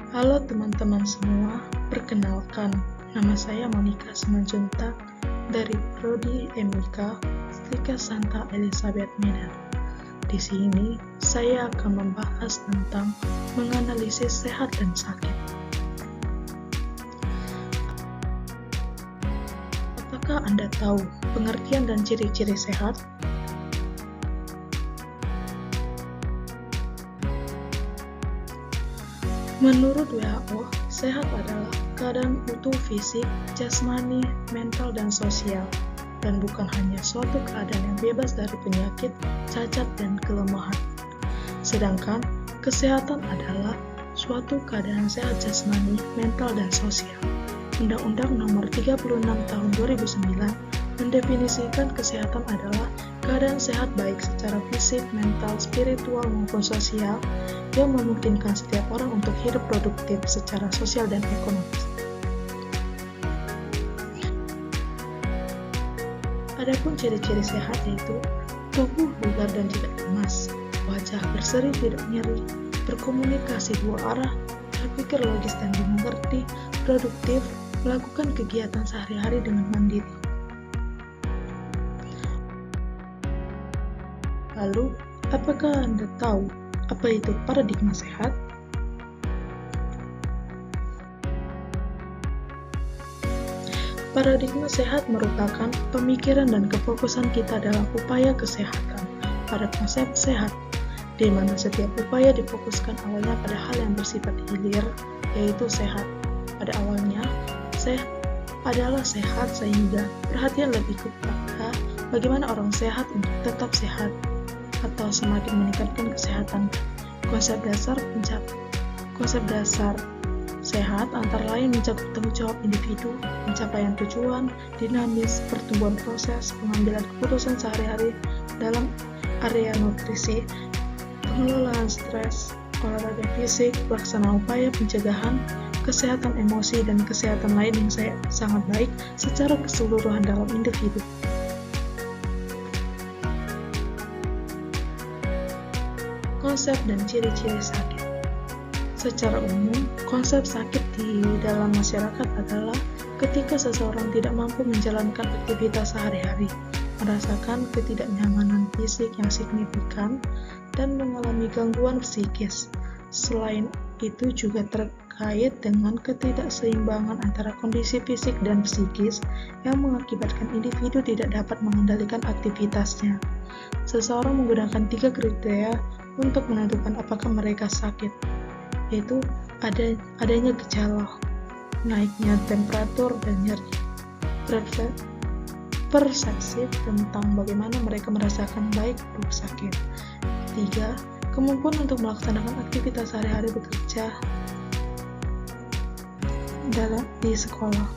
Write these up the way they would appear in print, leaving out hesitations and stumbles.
Halo teman-teman semua, perkenalkan, nama saya Monica Simanjuntak dari Prodi MIK Stika Santa Elizabeth Medan. Di sini, saya akan membahas tentang menganalisis sehat dan sakit. Apakah Anda tahu pengertian dan ciri-ciri sehat? Menurut WHO, sehat adalah keadaan utuh fisik, jasmani, mental, dan sosial, dan bukan hanya suatu keadaan yang bebas dari penyakit, cacat, dan kelemahan. Sedangkan, kesehatan adalah suatu keadaan sehat jasmani, mental, dan sosial. Undang-Undang Nomor 36 Tahun 2009 mendefinisikan kesehatan adalah keadaan sehat baik secara fisik, mental, spiritual, maupun sosial yang memungkinkan setiap orang untuk hidup produktif secara sosial dan ekonomis. Adapun ciri-ciri sehat yaitu tubuh bugar dan tidak lemas, wajah berseri tidak nyeri, berkomunikasi dua arah, berpikir logis dan dimengerti, produktif, melakukan kegiatan sehari-hari dengan mandiri. Lalu, apakah Anda tahu apa itu paradigma sehat? Paradigma sehat merupakan pemikiran dan kefokusan kita dalam upaya kesehatan pada konsep sehat, di mana setiap upaya difokuskan awalnya pada hal yang bersifat hilir, yaitu sehat. Pada awalnya, adalah sehat sehingga perhatian lebih kepada bagaimana orang sehat untuk tetap sehat, atau semakin meningkatkan kesehatan. Konsep dasar sehat antara lain mencakup tanggung jawab individu, pencapaian tujuan, dinamis, pertumbuhan proses, pengambilan keputusan sehari-hari dalam area nutrisi, pengelolaan stres, olahraga fisik, pelaksanaan upaya pencegahan, kesehatan emosi, dan kesehatan lain yang sangat baik secara keseluruhan dalam individu. Konsep dan ciri-ciri sakit. Secara umum, konsep sakit di dalam masyarakat adalah ketika seseorang tidak mampu menjalankan aktivitas sehari-hari, merasakan ketidaknyamanan fisik yang signifikan, dan mengalami gangguan psikis. Selain itu juga terkait dengan ketidakseimbangan antara kondisi fisik dan psikis yang mengakibatkan individu tidak dapat mengendalikan aktivitasnya. Seseorang menggunakan 3 kriteria untuk menentukan apakah mereka sakit, yaitu adanya gejala, naiknya temperatur dan nyeri, persepsi tentang bagaimana mereka merasakan baik buruk sakit. 3. Kemampuan untuk melaksanakan aktivitas sehari-hari bekerja di sekolah.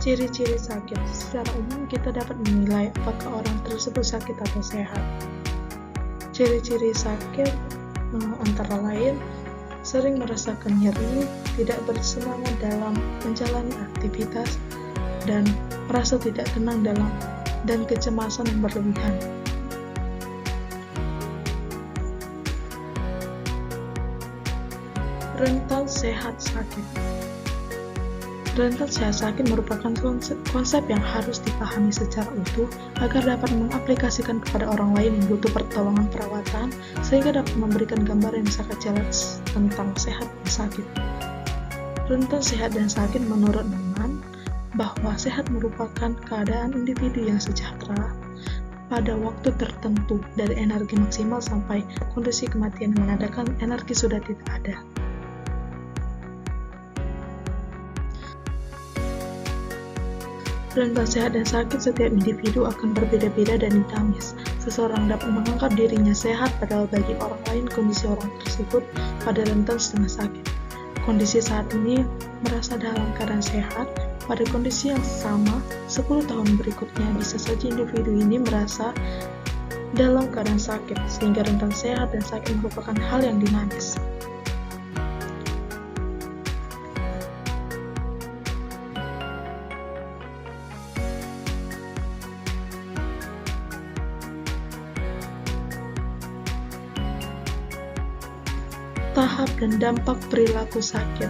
Ciri-ciri sakit. Secara umum kita dapat menilai apakah orang tersebut sakit atau sehat. Ciri-ciri sakit antara lain sering merasakan nyeri, tidak bersemangat dalam menjalani aktivitas, dan merasa tidak tenang dan kecemasan yang berlebihan. Rentan sehat sakit. Rentan sehat sakit merupakan konsep yang harus dipahami secara utuh agar dapat mengaplikasikan kepada orang lain yang butuh pertolongan perawatan, sehingga dapat memberikan gambaran yang sangat jelas tentang sehat dan sakit. Rentan sehat dan sakit menurut Neumann bahwa sehat merupakan keadaan individu yang sejahtera pada waktu tertentu dari energi maksimal sampai kondisi kematian yang menandakan energi sudah tidak ada. Rentan sehat dan sakit setiap individu akan berbeda-beda dan dinamis. Seseorang dapat menganggap dirinya sehat, padahal bagi orang lain kondisi orang tersebut pada rentan setengah sakit. Kondisi saat ini merasa dalam keadaan sehat, pada kondisi yang sama 10 tahun berikutnya bisa saja individu ini merasa dalam keadaan sakit, sehingga rentan sehat dan sakit merupakan hal yang dinamis. Tahap dan dampak perilaku sakit.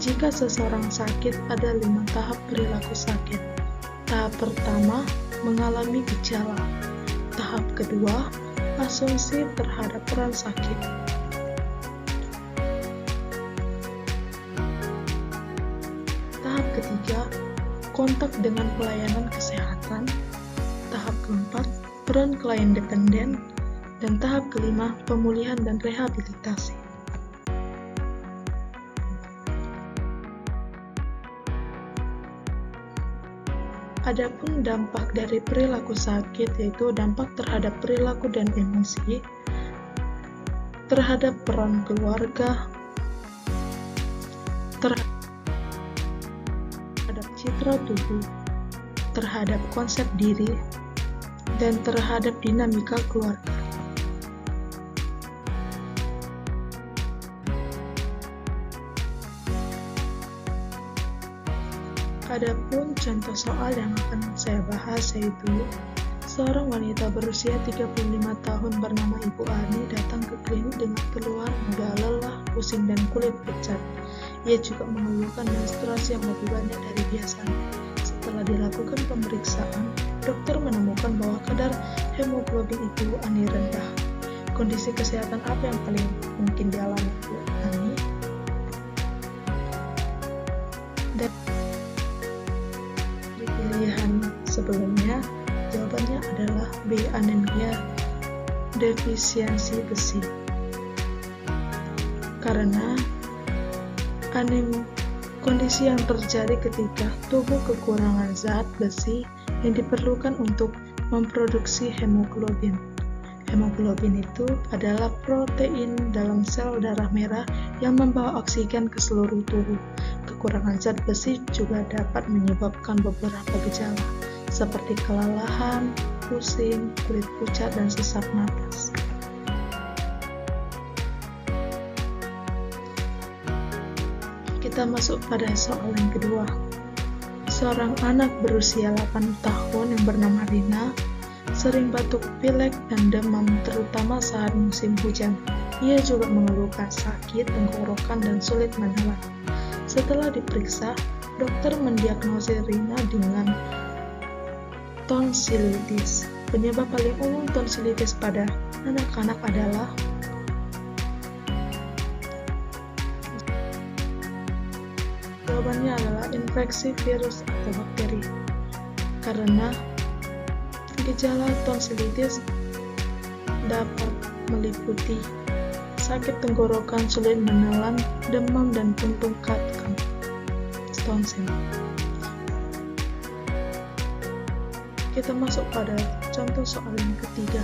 Jika seseorang sakit, ada 5 tahap perilaku sakit. Tahap pertama, mengalami gejala. Tahap kedua, asumsi terhadap peran sakit. Tahap ketiga, kontak dengan pelayanan kesehatan. Tahap keempat, peran klien dependen. Dan tahap kelima, pemulihan dan rehabilitasi. Adapun dampak dari perilaku sakit yaitu dampak terhadap perilaku dan emosi, terhadap peran keluarga, terhadap citra tubuh, terhadap konsep diri, dan terhadap dinamika keluarga. Adapun contoh soal yang akan saya bahas yaitu seorang wanita berusia 35 tahun bernama Ibu Ani datang ke klinik dengan keluhan mudah lelah, pusing, dan kulit pucat. Ia juga mengeluhkan menstruasi yang lebih banyak dari biasanya. Setelah dilakukan pemeriksaan, dokter menemukan bahwa kadar hemoglobin Ibu Ani rendah. Kondisi kesehatan apa yang paling mungkin dialami Ibu Ani? Dan pilihan sebelumnya, jawabannya adalah B. Anemia defisiensi besi. Karena kondisi yang terjadi ketika tubuh kekurangan zat besi yang diperlukan untuk memproduksi hemoglobin. Hemoglobin itu adalah protein dalam sel darah merah yang membawa oksigen ke seluruh tubuh. Kekurangan zat besi juga dapat menyebabkan beberapa gejala, seperti kelelahan, pusing, kulit pucat, dan sesak napas. Kita masuk pada soal yang kedua. Seorang anak berusia 8 tahun yang bernama Rina sering batuk pilek dan demam, terutama saat musim hujan. Ia juga mengeluhkan sakit tenggorokan dan sulit menelan. Setelah diperiksa, dokter mendiagnosis Rina dengan tonsilitis. Penyebab paling umum tonsilitis pada anak-anak adalah jawabannya adalah infeksi virus atau bakteri. Karena gejala tonsilitis dapat meliputi sakit tenggorokan, sulit menelan, demam, dan puntung kantong tonsil. Kita masuk pada contoh soal yang ketiga.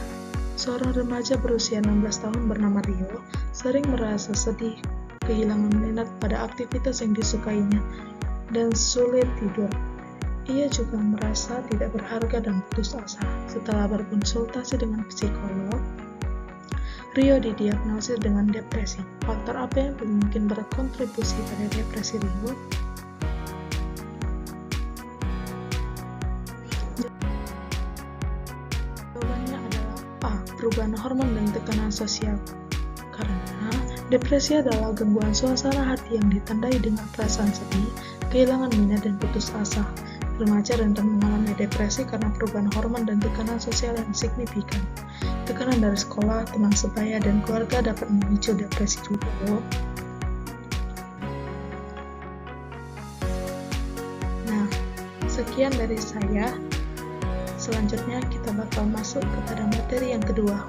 Seorang remaja berusia 16 tahun bernama Rio sering merasa sedih, kehilangan minat pada aktivitas yang disukainya, dan sulit tidur. Ia juga merasa tidak berharga dan putus asa. Setelah berkonsultasi dengan psikolog, Rio didiagnosis dengan depresi. Faktor apa yang mungkin berkontribusi pada depresi Rio? Jawabannya adalah A. Perubahan hormon dan tekanan sosial. Karena depresi adalah gangguan suasana hati yang ditandai dengan perasaan sedih, kehilangan minat, dan putus asa. Remaja rentan mengalami depresi karena perubahan hormon dan tekanan sosial yang signifikan. Tekanan dari sekolah, teman sebaya, dan keluarga dapat memicu depresi juga. Nah, sekian dari saya. Selanjutnya kita bakal masuk kepada materi yang kedua.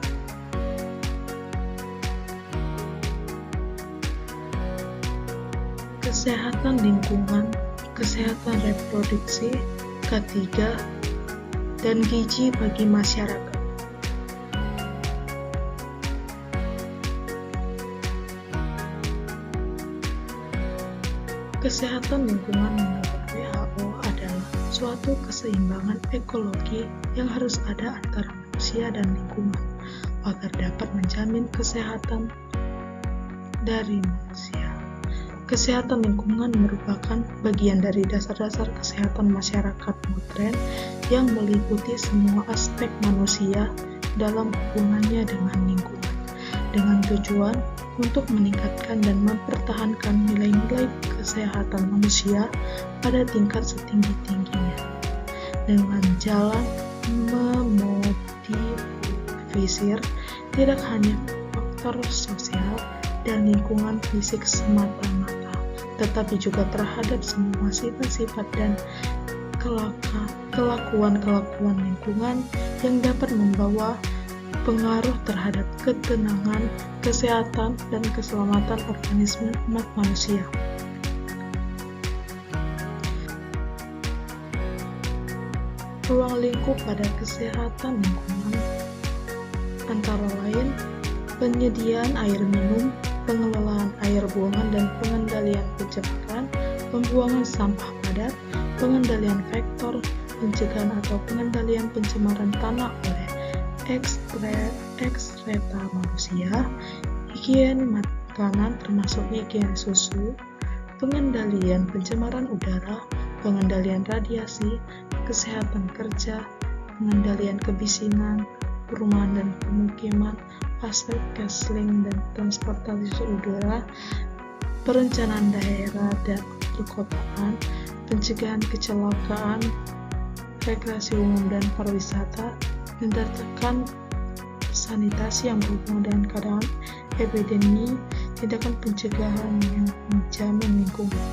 Kesehatan lingkungan, kesehatan reproduksi, K3, dan gizi bagi masyarakat. Kesehatan lingkungan menurut WHO adalah suatu keseimbangan ekologi yang harus ada antara manusia dan lingkungan agar dapat menjamin kesehatan dari manusia. Kesehatan lingkungan merupakan bagian dari dasar-dasar kesehatan masyarakat modern yang meliputi semua aspek manusia dalam hubungannya dengan lingkungan, dengan tujuan untuk meningkatkan dan mempertahankan nilai-nilai kesehatan manusia pada tingkat setinggi-tingginya dengan jalan memobilisir tidak hanya faktor sosial dan lingkungan fisik semata-mata, tetapi juga terhadap semua sifat-sifat dan kelakuan-kelakuan lingkungan yang dapat membawa pengaruh terhadap ketenangan, kesehatan, dan keselamatan organisme umat manusia. Ruang lingkup pada kesehatan lingkungan antara lain penyediaan air minum, pengelolaan air buangan dan pengendalian pencemaran, pembuangan sampah padat, pengendalian vektor, pencegahan atau pengendalian pencemaran tanah oleh ekskreta manusia, higien makanan termasuk higien susu, pengendalian pencemaran udara, pengendalian radiasi, kesehatan kerja, pengendalian kebisingan, perumahan dan pemukiman, aspek casing dan transportasi udara, perencanaan daerah dan perkotaan, pencegahan kecelakaan, rekreasi umum dan pariwisata, tindakan sanitasi yang berhubungan dengan keadaan epidemi, tindakan pencegahan yang menjamin lingkungan.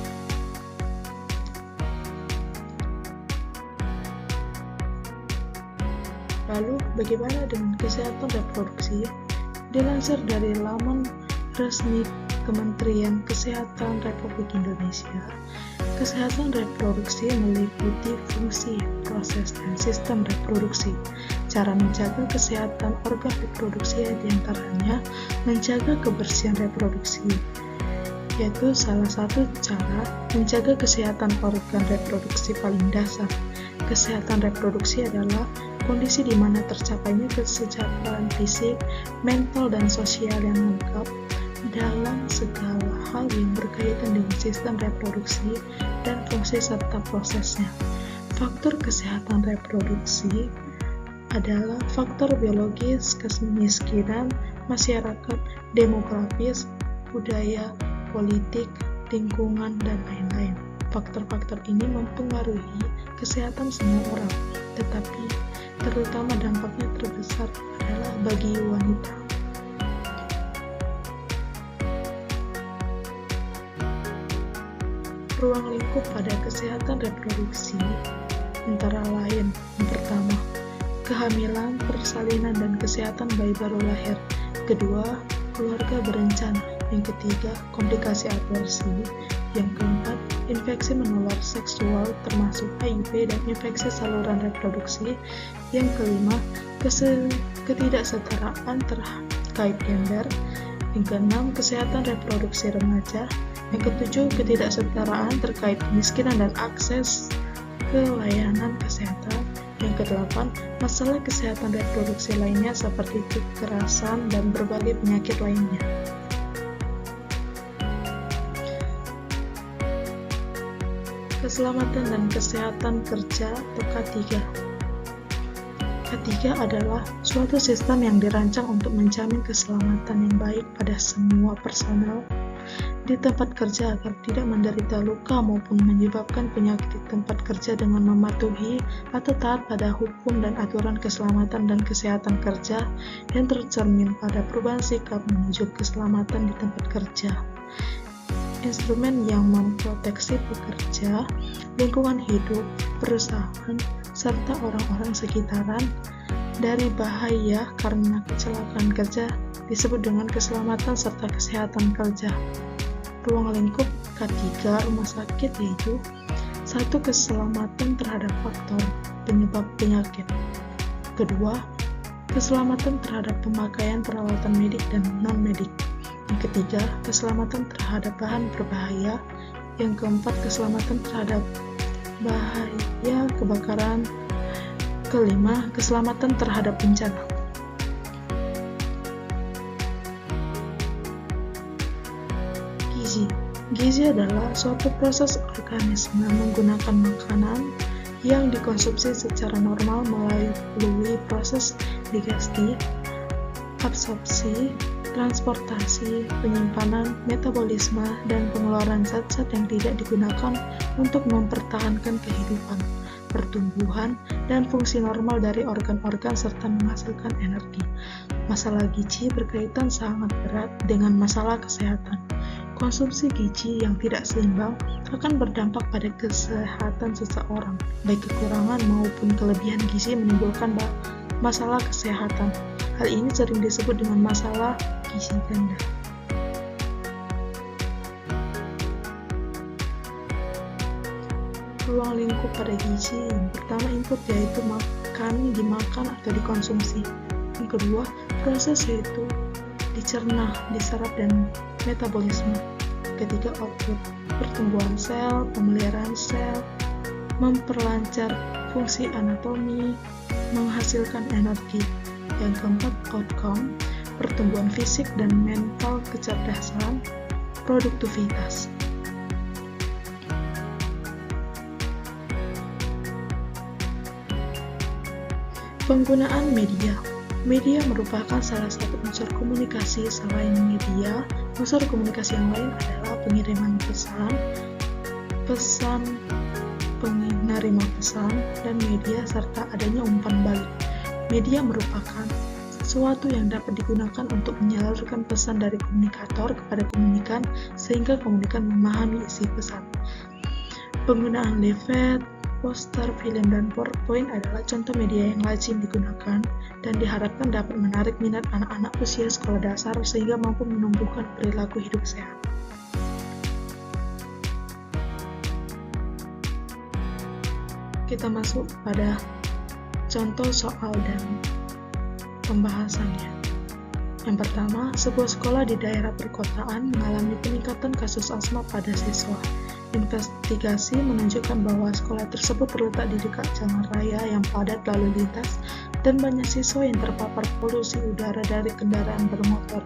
Lalu, bagaimana dengan kesehatan reproduksi? Dilansir dari laman resmi Kementerian Kesehatan Republik Indonesia, kesehatan reproduksi meliputi fungsi, proses, dan sistem reproduksi. Cara menjaga kesehatan organ reproduksi diantaranya menjaga kebersihan reproduksi, yaitu salah satu cara menjaga kesehatan organ reproduksi paling dasar. Kesehatan reproduksi adalah kondisi di mana tercapainya kesejahteraan fisik, mental, dan sosial yang lengkap dalam segala hal yang berkaitan dengan sistem reproduksi dan fungsi serta prosesnya. Faktor kesehatan reproduksi adalah faktor biologis, kemiskinan, masyarakat, demografis, budaya, politik, lingkungan, dan lain-lain. Faktor-faktor ini mempengaruhi kesehatan semua orang, tetapi terutama dampaknya terbesar adalah bagi wanita. Ruang lingkup pada kesehatan reproduksi antara lain: yang pertama, kehamilan, persalinan, dan kesehatan bayi baru lahir. Kedua, keluarga berencana. Yang ketiga, komplikasi aborsi. Yang keempat, infeksi menular seksual termasuk HIV dan infeksi saluran reproduksi. Yang kelima, ketidaksetaraan terkait gender. Yang keenam, kesehatan reproduksi remaja. Yang ketujuh, ketidaksetaraan terkait kemiskinan dan akses ke layanan kesehatan. Yang kedelapan, masalah kesehatan reproduksi lainnya seperti kekerasan dan berbagai penyakit lainnya. Keselamatan dan kesehatan kerja atau K3. K3 adalah suatu sistem yang dirancang untuk menjamin keselamatan yang baik pada semua personel di tempat kerja agar tidak menderita luka maupun menyebabkan penyakit di tempat kerja dengan mematuhi atau taat pada hukum dan aturan keselamatan dan kesehatan kerja yang tercermin pada perubahan sikap menuju keselamatan di tempat kerja. Instrumen yang memproteksi pekerja, lingkungan hidup, perusahaan, serta orang-orang sekitaran dari bahaya karena kecelakaan kerja disebut dengan keselamatan serta kesehatan kerja. Ruang lingkup K3 rumah sakit yaitu 1. Keselamatan terhadap faktor penyebab penyakit. Kedua, keselamatan terhadap pemakaian peralatan medik dan non-medik. Yang ketiga, keselamatan terhadap bahan berbahaya. Yang keempat, keselamatan terhadap bahaya kebakaran. Kelima, keselamatan terhadap bencana. Gizi adalah suatu proses organisme menggunakan makanan yang dikonsumsi secara normal melalui proses digesti, absorpsi, transportasi, penyimpanan, metabolisme, dan pengeluaran zat-zat yang tidak digunakan untuk mempertahankan kehidupan, pertumbuhan, dan fungsi normal dari organ-organ serta menghasilkan energi. Masalah gizi berkaitan sangat erat dengan masalah kesehatan. Konsumsi gizi yang tidak seimbang akan berdampak pada kesehatan seseorang. Baik kekurangan maupun kelebihan gizi menimbulkan masalah kesehatan. Hal ini sering disebut dengan masalah gizi ganda. Ruang lingkup pada gizi, yang pertama input yaitu dimakan atau dikonsumsi. Yang kedua, proses yaitu dicerna, diserap, dan metabolisme. Ketiga, output, pertumbuhan sel, pemeliharaan sel, memperlancar fungsi anatomi, menghasilkan energi. Yang keempat, outcome, pertumbuhan fisik dan mental, kecerdasan, produktivitas. Penggunaan media. Media merupakan salah satu unsur komunikasi. Selain media, unsur komunikasi yang lain adalah pengiriman pesan, penerima pesan, dan media serta adanya umpan balik. Media merupakan sesuatu yang dapat digunakan untuk menyalurkan pesan dari komunikator kepada komunikan sehingga komunikan memahami isi pesan. Penggunaan leaflet, poster, film, dan PowerPoint adalah contoh media yang lazim digunakan dan diharapkan dapat menarik minat anak-anak usia sekolah dasar sehingga mampu menumbuhkan perilaku hidup sehat. Kita masuk pada contoh soal dan pembahasannya. Yang pertama, sebuah sekolah di daerah perkotaan mengalami peningkatan kasus asma pada siswa. Investigasi menunjukkan bahwa sekolah tersebut terletak di dekat jalan raya yang padat lalu lintas dan banyak siswa yang terpapar polusi udara dari kendaraan bermotor.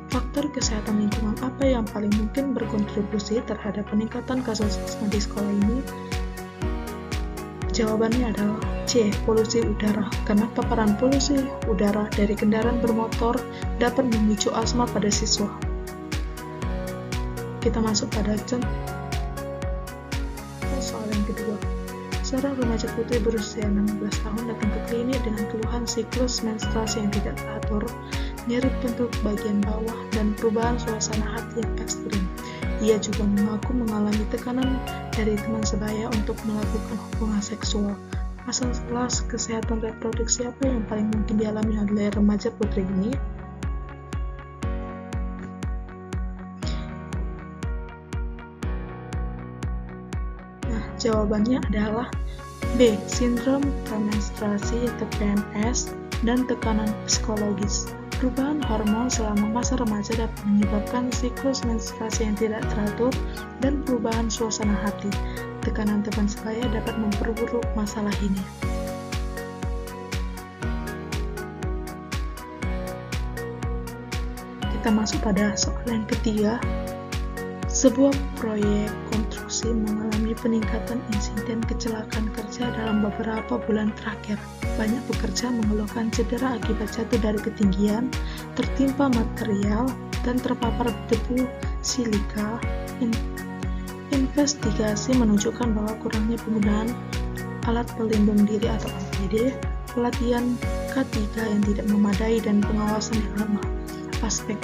Faktor kesehatan lingkungan apa yang paling mungkin berkontribusi terhadap peningkatan kasus asma di sekolah ini? Jawabannya adalah C. Polusi udara, karena paparan polusi udara dari kendaraan bermotor dapat memicu asma pada siswa. Kita masuk pada soal yang kedua. Seorang remaja putri berusia 16 tahun datang ke klinik dengan keluhan siklus menstruasi yang tidak teratur, nyeri bentuk bagian bawah, dan perubahan suasana hati yang ekstrim. Ia juga mengaku mengalami tekanan dari teman sebaya untuk melakukan hubungan seksual. Masalah kesehatan reproduksi apa yang paling mungkin dialami oleh remaja putri ini? Jawabannya adalah B. Sindrom premenstruasi atau PMS dan tekanan psikologis. Perubahan hormon selama masa remaja dapat menyebabkan siklus menstruasi yang tidak teratur dan perubahan suasana hati. Tekanan teman sebaya dapat memperburuk masalah ini. Kita masuk pada soal yang ketiga. Sebuah proyek konstruksi mengalami peningkatan insiden kecelakaan kerja dalam beberapa bulan terakhir. Banyak pekerja mengeluhkan cedera akibat jatuh dari ketinggian, tertimpa material, dan terpapar debu silika. Investigasi menunjukkan bahwa kurangnya penggunaan alat pelindung diri atau APD, pelatihan K3 yang tidak memadai, dan pengawasan yang lemah. Aspek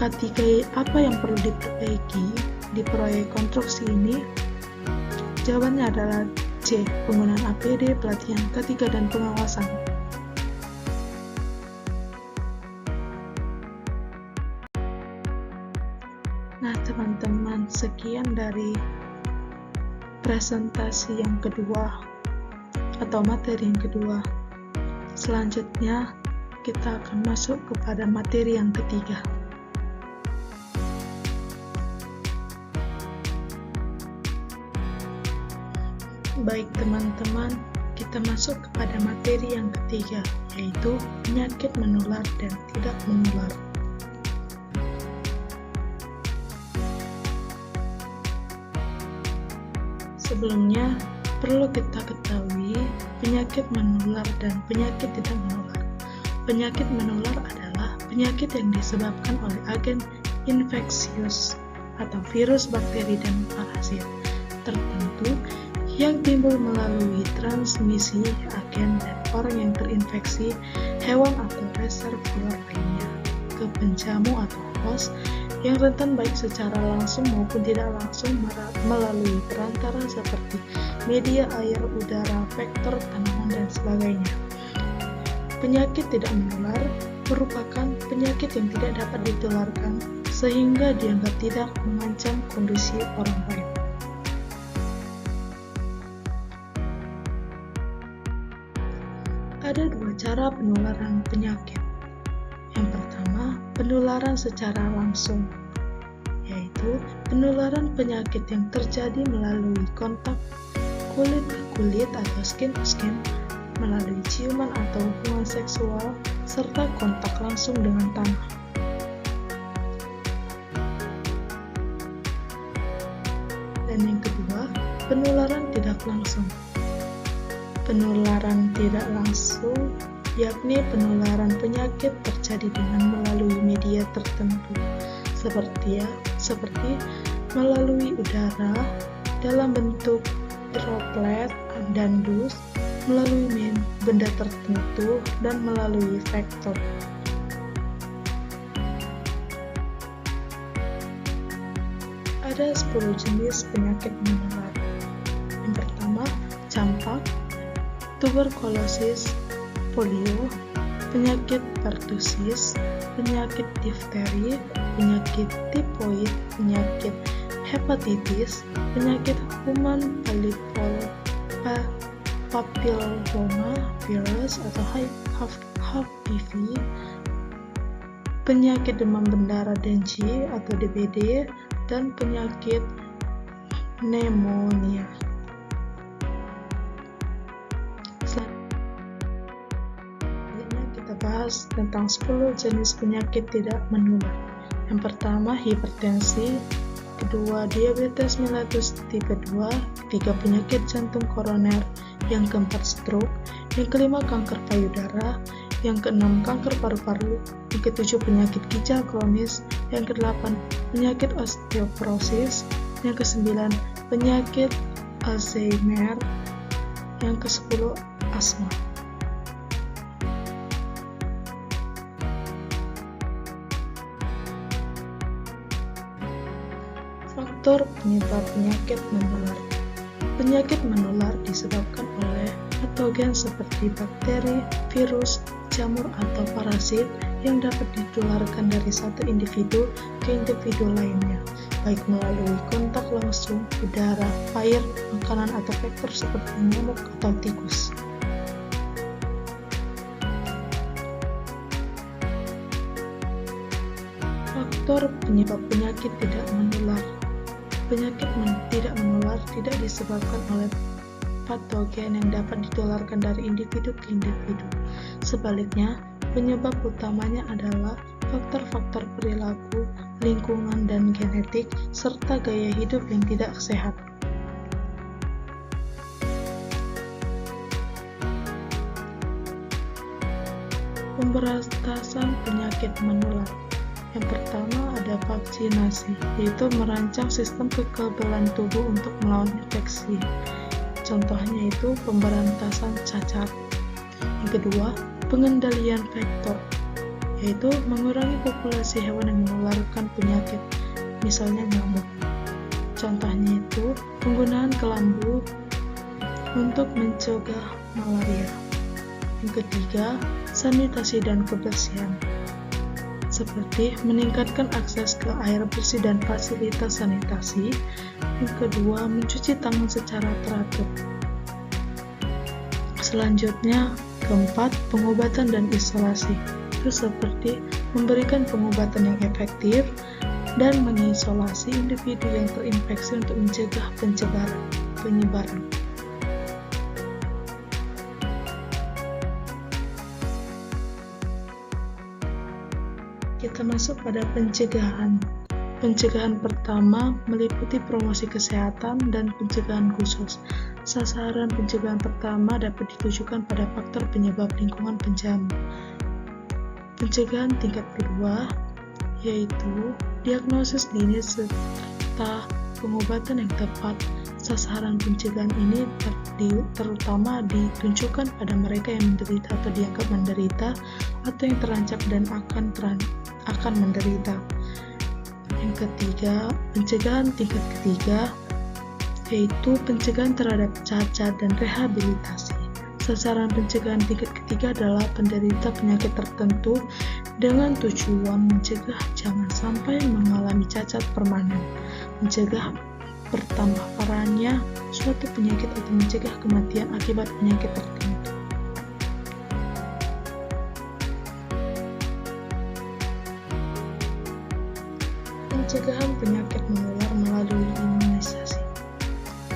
K3 apa yang perlu diperbaiki di proyek konstruksi ini? Jawabannya adalah C. Penggunaan APD, pelatihan K3, dan pengawasan. Nah teman-teman, sekian dari presentasi yang kedua atau materi yang kedua. Selanjutnya kita akan masuk kepada materi yang ketiga. Baik teman-teman, kita masuk kepada materi yang ketiga, yaitu penyakit menular dan tidak menular. Sebelumnya, perlu kita ketahui penyakit menular dan penyakit tidak menular. Penyakit menular adalah penyakit yang disebabkan oleh agen infeksius atau virus, bakteri, dan parasit tertentu yang timbul melalui transmisi agen dari orang yang terinfeksi, hewan atau reservoir lainnya, ke penjamu atau host yang rentan baik secara langsung maupun tidak langsung melalui perantara seperti media air, udara, vektor, tanaman, dan sebagainya. Penyakit tidak menular merupakan penyakit yang tidak dapat ditularkan sehingga dianggap tidak mengancam kondisi orang lain. Ada dua cara penularan penyakit. Yang pertama, penularan secara langsung, yaitu penularan penyakit yang terjadi melalui kontak kulit ke kulit atau skin to skin, melalui ciuman atau hubungan seksual, serta kontak langsung dengan tanah. Dan yang kedua, penularan tidak langsung. Penularan tidak langsung yakni penularan penyakit terjadi dengan melalui media tertentu seperti melalui udara dalam bentuk droplet dan dus, melalui benda tertentu, dan melalui vektor. Ada 10 jenis penyakit menular. Yang pertama, campak, tuberkulosis, polio, penyakit pertusis, penyakit difteri, penyakit tifoid, penyakit hepatitis, penyakit human papilloma virus atau HPV, penyakit demam berdarah Dengue atau DBD, dan penyakit pneumonia. Selanjutnya kita bahas tentang 10 jenis penyakit tidak menular. Yang pertama, hipertensi, kedua, diabetes mellitus tipe 2, ketiga, penyakit jantung koroner, yang keempat, stroke, yang kelima, kanker payudara, yang keenam, kanker paru-paru, yang ketujuh, penyakit ginjal kronis, yang kedelapan, penyakit osteoporosis, yang kesembilan, penyakit Alzheimer, yang ke-10, asma. Faktor penyebab penyakit menular. Penyakit menular disebabkan oleh patogen seperti bakteri, virus, jamur, atau parasit yang dapat ditularkan dari satu individu ke individu lainnya, baik melalui kontak langsung, udara, air, makanan, atau vektor seperti nyamuk atau tikus. Faktor penyebab penyakit tidak menular. Penyakit tidak menular tidak disebabkan oleh patogen yang dapat ditularkan dari individu ke individu. Sebaliknya, penyebab utamanya adalah faktor-faktor perilaku, lingkungan, dan genetik, serta gaya hidup yang tidak sehat. Pemberantasan penyakit menular. Yang pertama ada vaksinasi, yaitu merancang sistem kekebalan tubuh untuk melawan infeksi. Contohnya itu pemberantasan cacar. Yang kedua, pengendalian vektor, yaitu mengurangi populasi hewan yang menularkan penyakit, misalnya nyamuk. Contohnya itu penggunaan kelambu untuk mencegah malaria. Yang ketiga, sanitasi dan kebersihan, seperti meningkatkan akses ke air bersih dan fasilitas sanitasi. Yang kedua, mencuci tangan secara teratur. Selanjutnya, keempat, pengobatan dan isolasi, itu seperti memberikan pengobatan yang efektif dan mengisolasi individu yang terinfeksi untuk mencegah penyebaran. Kita masuk pada pencegahan. Pencegahan pertama meliputi promosi kesehatan dan pencegahan khusus. Sasaran pencegahan pertama dapat ditujukan pada faktor penyebab lingkungan penjamu. Pencegahan tingkat kedua yaitu diagnosis dini serta pengobatan yang tepat. Sasaran pencegahan ini terutama ditunjukkan pada mereka yang menderita atau dianggap menderita atau yang terancam dan akan menderita. Yang ketiga, pencegahan tingkat ketiga yaitu pencegahan terhadap cacat dan rehabilitasi. Sasaran pencegahan tingkat ketiga adalah penderita penyakit tertentu dengan tujuan mencegah jangan sampai mengalami cacat permanen, mencegah bertambah parahnya suatu penyakit atau mencegah kematian akibat penyakit tertentu. Pencegahan penyakit menular melalui imunisasi.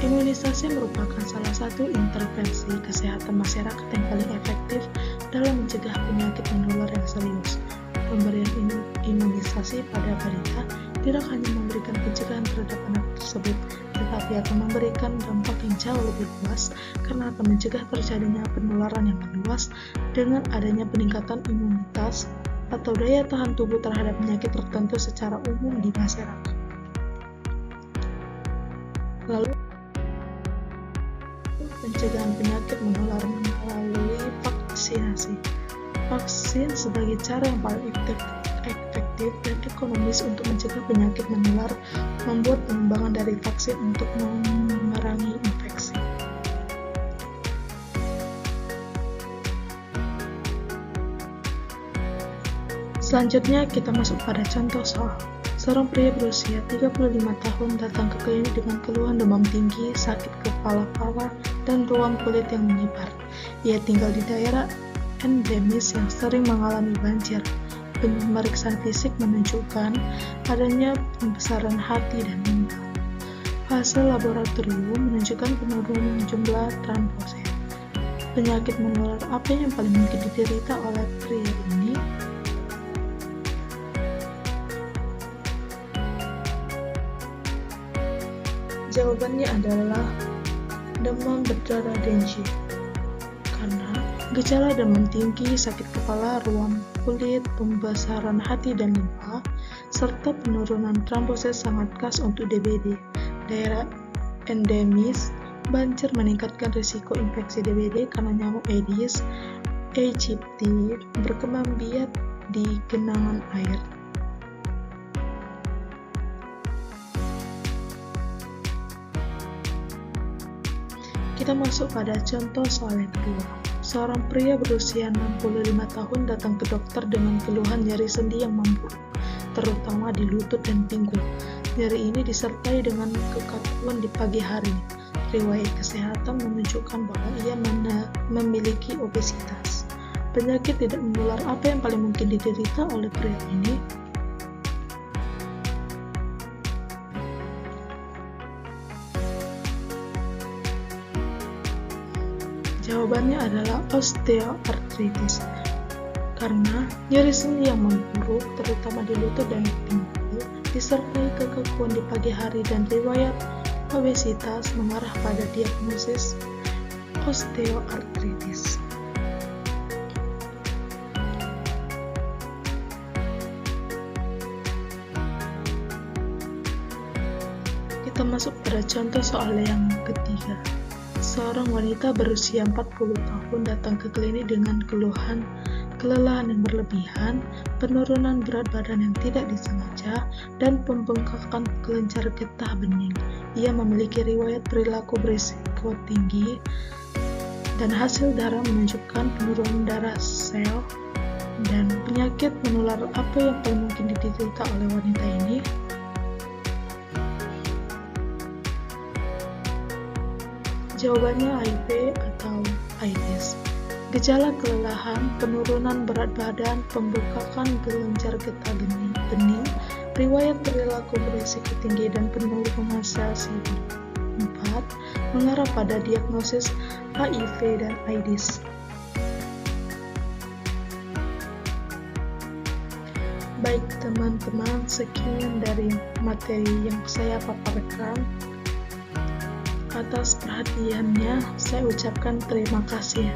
Imunisasi merupakan salah satu intervensi kesehatan masyarakat yang paling efektif dalam mencegah penyakit menular yang serius. Pemberian imunisasi pada balita tidak hanya memberikan pencegahan terhadap anak tersebut, tetapi akan memberikan dampak yang jauh lebih luas karena akan mencegah terjadinya penularan yang meluas dengan adanya peningkatan imunitas atau daya tahan tubuh terhadap penyakit tertentu secara umum di masyarakat. Lalu, pencegahan penyakit menular melalui vaksinasi. Vaksin sebagai cara yang paling efektif dan ekonomis untuk mencegah penyakit menular membuat pengembangan dari vaksin untuk memerangi infeksi. Selanjutnya kita masuk pada contoh soal. Seorang pria berusia 35 tahun datang ke klinik dengan keluhan demam tinggi, sakit kepala parah, dan ruam kulit yang menyebar. Ia tinggal di daerah endemis yang sering mengalami banjir. Pemeriksaan fisik menunjukkan adanya pembesaran hati dan limpa. Hasil laboratorium menunjukkan penurunan jumlah trombosit. Penyakit menular apa yang paling mungkin diderita oleh pria ini? Jawabannya adalah demam berdarah Dengue. Karena gejala demam tinggi, sakit kepala, ruam kulit, pembesaran hati dan limpa, serta penurunan trombosit sangat khas untuk DBD. Daerah endemis banjir meningkatkan risiko infeksi DBD karena nyamuk Aedes aegypti berkembang biak di genangan air. Kita masuk pada contoh soal yang kedua. Seorang pria berusia 65 tahun datang ke dokter dengan keluhan nyeri sendi yang memburuk, terutama di lutut dan pinggul. Nyeri ini disertai dengan kekakuan di pagi hari. Riwayat kesehatan menunjukkan bahwa ia memiliki obesitas. Penyakit tidak menular apa yang paling mungkin diderita oleh pria ini? Jawabannya adalah osteoartritis. Karena nyeri sendi yang memburuk, terutama di lutut dan pinggul, disertai kekakuan di pagi hari dan riwayat obesitas mengarah pada diagnosis osteoartritis. Kita masuk pada contoh soal yang ketiga. Seorang wanita berusia 40 tahun datang ke klinik dengan keluhan kelelahan yang berlebihan, penurunan berat badan yang tidak disengaja, dan pembengkakan kelenjar getah bening. Ia memiliki riwayat perilaku berisiko tinggi, dan hasil darah menunjukkan penurunan darah sel. Dan penyakit menular apa yang paling mungkin diderita oleh wanita ini? Jawabannya HIV atau AIDS. Gejala kelelahan, penurunan berat badan, pembengkakan kelenjar getah bening, riwayat perilaku berisiko tinggi, dan penurunan sel CD. 4. Mengarah pada diagnosis HIV dan AIDS. Baik teman-teman, sekian dari materi yang saya paparkan. Atas perhatiannya, saya ucapkan terima kasih.